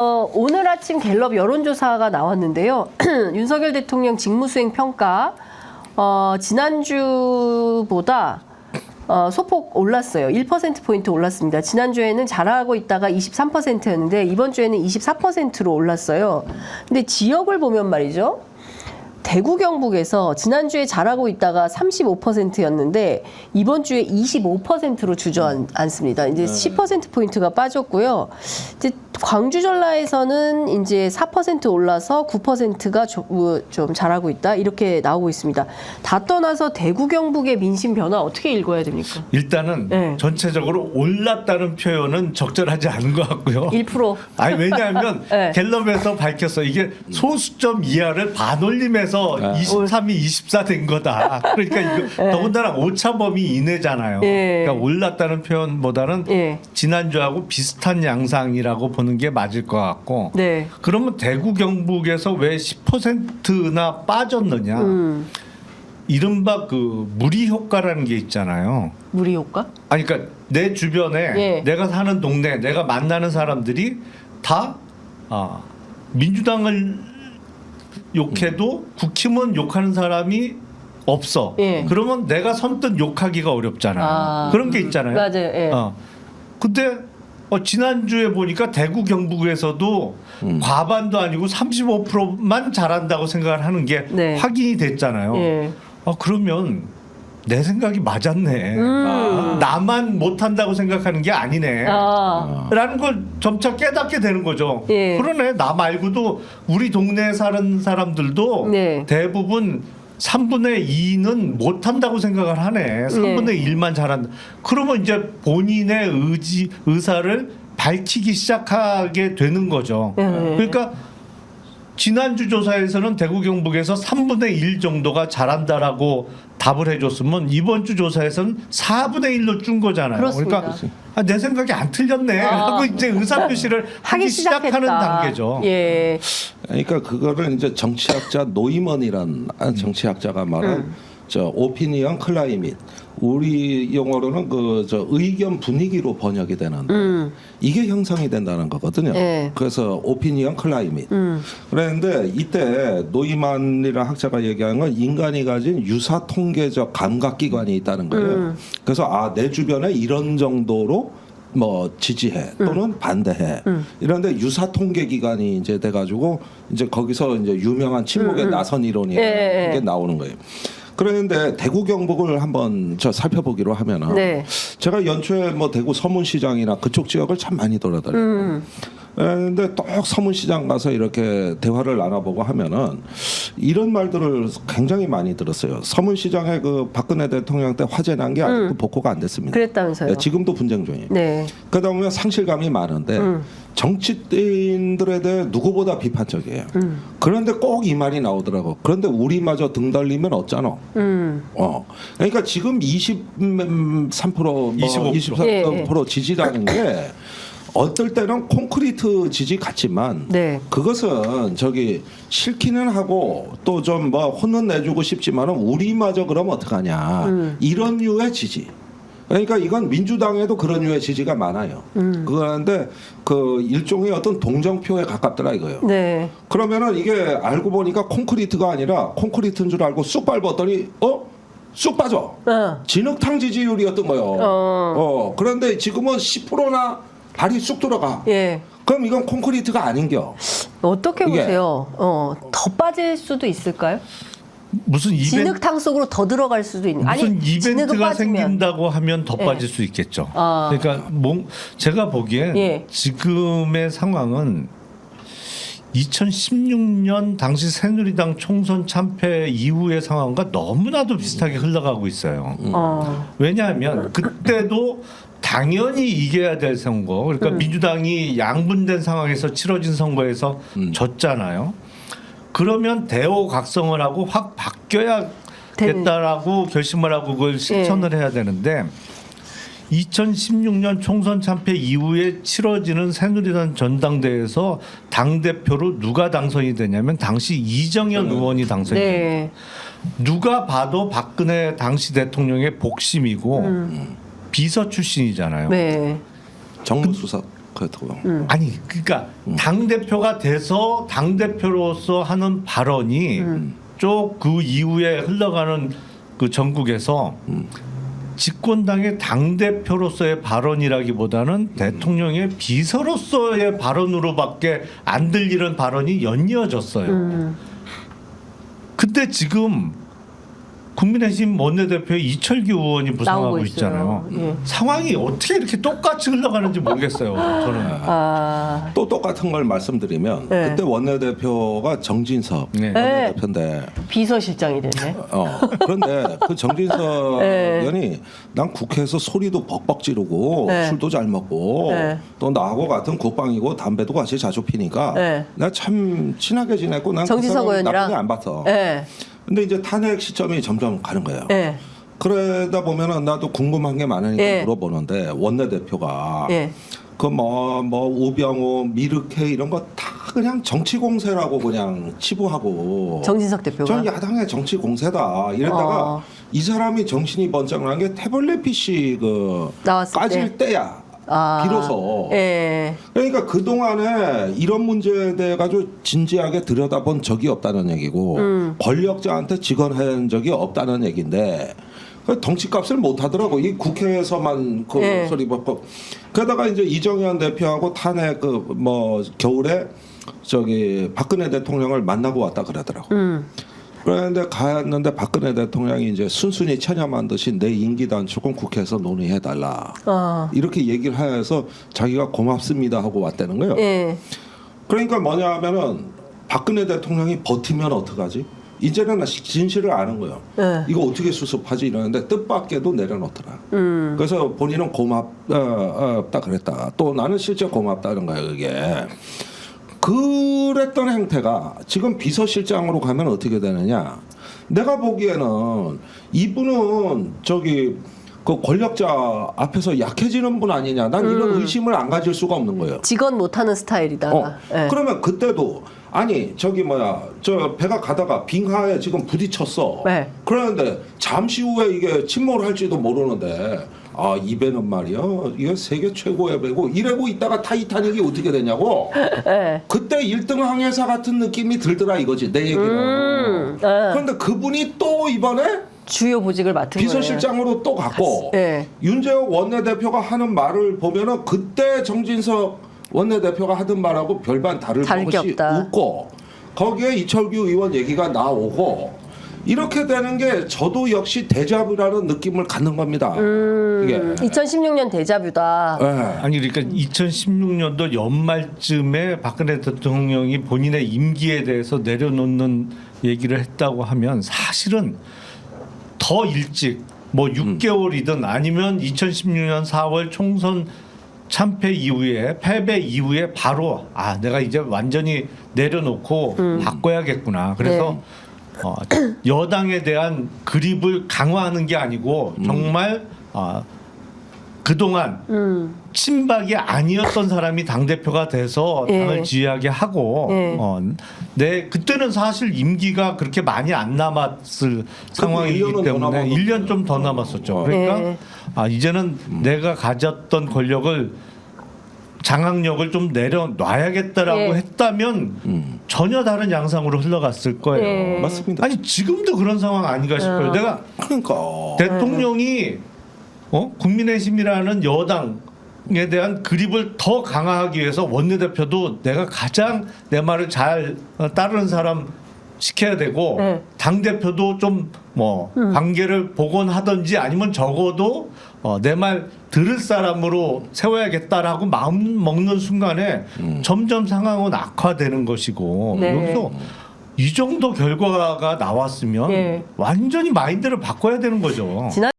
오늘 아침 갤럽 여론조사가 나왔는데요. 윤석열 대통령 직무수행 평가 지난주보다 소폭 올랐어요. 1%포인트 올랐습니다. 지난주에는 잘하고 있다가 23%였는데 이번 주에는 24%로 올랐어요. 근데 지역을 보면 말이죠. 대구 경북에서 지난주에 잘하고 있다가 35%였는데 이번 주에 25%로 주저앉습니다. 이제 10%포인트가 빠졌고요. 이제 광주 전라에서는 이제 4% 올라서 9%가 좀 잘하고 있다. 이렇게 나오고 있습니다. 다 떠나서 대구 경북의 민심 변화 어떻게 읽어야 됩니까? 일단은 전체적으로 올랐다는 표현은 적절하지 않은 것 같고요. 1%. 아니 왜냐하면 네. 갤럽에서 밝혔어. 이게 소수점 이하를 반올림해서 23이 24 된 거다. 그러니까 이거 더군다나 오차범위 이내잖아요. 그러니까 올랐다는 표현보다는 지난주하고 비슷한 양상이라고 보는 게 맞을 것 같고. 그러면 대구 경북에서 왜 10%나 빠졌느냐? 이른바 그 무리 효과라는 게 있잖아요. 무리 효과? 아니 그러니까 내 주변에 내가 사는 동네, 내가 만나는 사람들이 다 민주당을 욕해도 국힘은 욕하는 사람이 없어. 그러면 내가 선뜻 욕하기가 어렵잖아요. 그런 게 있잖아요. 맞아요. 근데 지난주에 보니까 대구 경북에서도 과반도 아니고 35%만 잘한다고 생각을 하는 게 확인이 됐잖아요. 그러면 내 생각이 맞았네. 나만 못한다고 생각하는 게 아니네. 라는 걸 점차 깨닫게 되는 거죠. 그러네. 나 말고도 우리 동네에 사는 사람들도 대부분 3분의 2는 못한다고 생각을 하네. 3분의 1만 잘한다. 그러면 이제 본인의 의사를 밝히기 시작하게 되는 거죠. 그러니까 지난주 조사에서는 대구 경북에서 3분의 1 정도가 잘한다라고 답을 해줬으면 이번 주 조사에서는 4분의 1로 준 거잖아요. 그렇습니다. 그러니까 내 생각이 안 틀렸네 하고 이제 의사표시를 하기 시작하는 단계죠. 그러니까 그거를 이제 정치학자 노이먼이란 정치학자가 말한 오피니언 클라이밋, 우리 용어로는 의견 분위기로 번역이 되는데 이게 형성이 된다는 거거든요. 그래서 오피니언 클라이밋. 그런데 이때 노이만이라는 학자가 얘기하는 건 인간이 가진 유사 통계적 감각기관이 있다는 거예요. 그래서 내 주변에 이런 정도로 지지해 또는 반대해 이런데 유사 통계 기관이 이제 돼가지고 이제 거기서 이제 유명한 침묵의 나선 이론이 이게 나오는 거예요. 그런데 대구 경북을 한번 살펴보기로 하면은 제가 연초에 대구 서문시장이나 그쪽 지역을 참 많이 돌아다녔어요. 근데 또 서문시장 가서 이렇게 대화를 나눠보고 하면은 이런 말들을 굉장히 많이 들었어요. 서문시장의 그 박근혜 대통령 때 화재 난 게 아직도 복구가 안 됐습니다. 그랬다면서요? 지금도 분쟁 중이에요. 그러다 보면 상실감이 많은데 정치인들에 대해 누구보다 비판적이에요. 그런데 꼭 이 말이 나오더라고. 그런데 우리마저 등 달리면 어쩌노? 그러니까 지금 23% 24% 지지라는 게 어떨 때는 콘크리트 지지 같지만 그것은 싫기는 하고 또 좀 혼은 내주고 싶지만은 우리마저 그러면 어떡하냐 이런 류의 지지. 그러니까 이건 민주당에도 그런 류의 지지가 많아요. 그런데 그 일종의 어떤 동정표에 가깝더라 이거예요. 그러면은 이게 알고 보니까 콘크리트가 아니라 콘크리트인 줄 알고 쑥 밟았더니 쑥 빠져. 진흙탕 지지율이었던 거예요. 그런데 지금은 10%나 발이 쑥 들어가. 그럼 이건 콘크리트가 아닌겨. 어떻게 보세요? 더 빠질 수도 있을까요? 무슨 진흙탕 속으로 더 들어갈 수도 있는. 무슨 이벤트가 생긴다고 하면 더 빠질 수 있겠죠. 그러니까 제가 보기엔 지금의 상황은 2016년 당시 새누리당 총선 참패 이후의 상황과 너무나도 비슷하게 흘러가고 있어요. 왜냐하면 그때도 당연히 이겨야 될 선거, 그러니까 민주당이 양분된 상황에서 치러진 선거에서 졌잖아요. 그러면 대오각성을 하고 확 바뀌어야겠다라고 결심을 하고 그걸 실천을 해야 되는데 2016년 총선 참패 이후에 치러지는 새누리당 전당대회에서 당대표로 누가 당선이 되냐면 당시 이정현 의원이 당선이 됩니다. 누가 봐도 박근혜 당시 대통령의 복심이고 비서 출신이잖아요. 정무수석. 그렇다고. 아니 그러니까 당 대표가 돼서 당 대표로서 하는 발언이 쭉 그 이후에 흘러가는 그 전국에서 집권당의 당 대표로서의 발언이라기보다는 대통령의 비서로서의 발언으로밖에 안 들리는 발언이 연이어졌어요. 근데 지금 국민의힘 원내대표의 이철규 의원이 부상하고 나오고 있잖아요. 있어요. 예. 상황이 어떻게 이렇게 똑같이 흘러가는지 모르겠어요. 저는. 아, 또 똑같은 걸 말씀드리면 네. 그때 원내대표가 정진석 네. 원내대표인데 비서실장이 됐네. 그런데 그 정진석 네. 의원이 난 국회에서 소리도 벅벅 지르고 네. 술도 잘 먹고 네. 또 나하고 같은 국방이고 담배도 같이 자주 피니까 네. 나 참 친하게 지냈고 난 그 정진석 사람 의원이랑? 나쁘게 안 봤어. 네. 근데 이제 탄핵 시점이 점점 가는 거예요. 네. 그러다 보면은 나도 궁금한 게 많으니까 예. 물어보는데 원내대표가 예. 그 뭐 우병우 미르케 이런 거 다 그냥 정치 공세라고 그냥 치부하고 정진석 대표가. 전 야당의 정치 공세다 이랬다가 이 사람이 정신이 번쩍난 게 태블릿 PC 그 나왔을 까질 때야 비로소. 예. 그러니까 그 동안에 이런 문제에 대해 가지고 진지하게 들여다본 적이 없다는 얘기고 권력자한테 직언한 적이 없다는 얘기인데 덩치값을 못 하더라고. 이 국회에서만 그 예. 소리 받고. 그러다가 이제 이정현 대표하고 탄핵 그 뭐 겨울에 저기 박근혜 대통령을 만나고 왔다 그러더라고. 그런데 갔는데 박근혜 대통령이 이제 순순히 체념한 듯이 내 임기 단축은 국회에서 논의해달라. 이렇게 얘기를 해서 자기가 고맙습니다 하고 왔다는 거예요. 예. 그러니까 뭐냐 하면은 박근혜 대통령이 버티면 어떡하지? 이제는 진실을 아는 거예요. 네. 이거 어떻게 수습하지 이러는데 뜻밖에도 내려놓더라. 그래서 본인은 고맙다 그랬다. 또 나는 실제 고맙다는 거예요. 그게. 그랬던 행태가 지금 비서실장으로 가면 어떻게 되느냐. 내가 보기에는 이분은 저기 그 권력자 앞에서 약해지는 분 아니냐. 난 이런 의심을 안 가질 수가 없는 거예요. 직원 못하는 스타일이다. 예. 그러면 그때도 아니 저기 뭐야 저 배가 가다가 빙하에 지금 부딪혔어. 네. 그러는데 잠시 후에 이게 침몰할지도 모르는데 이 배는 말이야 이게 세계 최고의 배고 이러고 있다가 타이타닉이 어떻게 되냐고. 예. 그때 1등 항해사 같은 느낌이 들더라 이거지 내 얘기는. 그런데 그분이 또 이번에 주요 보직을 맡은 비서실장으로 또 갔고 네. 윤재욱 원내대표가 하는 말을 보면은 그때 정진석 원내대표가 하던 말하고 별반 다를 다를 게 것이 없다. 없고 거기에 이철규 의원 얘기가 나오고 이렇게 되는 게 저도 역시 데자뷰라는 느낌을 갖는 겁니다. 이게 2016년 데자뷰다. 예. 아니 그러니까 2016년도 연말쯤에 박근혜 대통령이 본인의 임기에 대해서 내려놓는 얘기를 했다고 하면 사실은 더 일찍 뭐 6개월이든 아니면 2016년 4월 총선 참패 이후에 패배 이후에 바로 내가 이제 완전히 내려놓고 바꿔야겠구나. 그래서 여당에 대한 그립을 강화하는 게 아니고 정말 그동안 친박이 아니었던 사람이 당대표가 돼서 당을 지휘하게 하고 그때는 사실 임기가 그렇게 많이 안 남았을 상황이기 1년은 때문에 1년 좀 더 남았었죠. 그러니까 이제는 내가 가졌던 권력을 장악력을 좀 내려놔야겠다라고 했다면 전혀 다른 양상으로 흘러갔을 거예요. 맞습니다. 아니 지금도 그런 상황 아닌가 싶어요. 내가 그러니까 대통령이 국민의힘이라는 여당에 대한 그립을 더 강화하기 위해서 원내대표도 내가 가장 내 말을 잘 따르는 사람 시켜야 되고 당 대표도 좀 뭐 관계를 복원하든지 아니면 적어도 내 말 들을 사람으로 세워야겠다라고 마음 먹는 순간에 점점 상황은 악화되는 것이고 여기서 이 정도 결과가 나왔으면 완전히 마인드를 바꿔야 되는 거죠.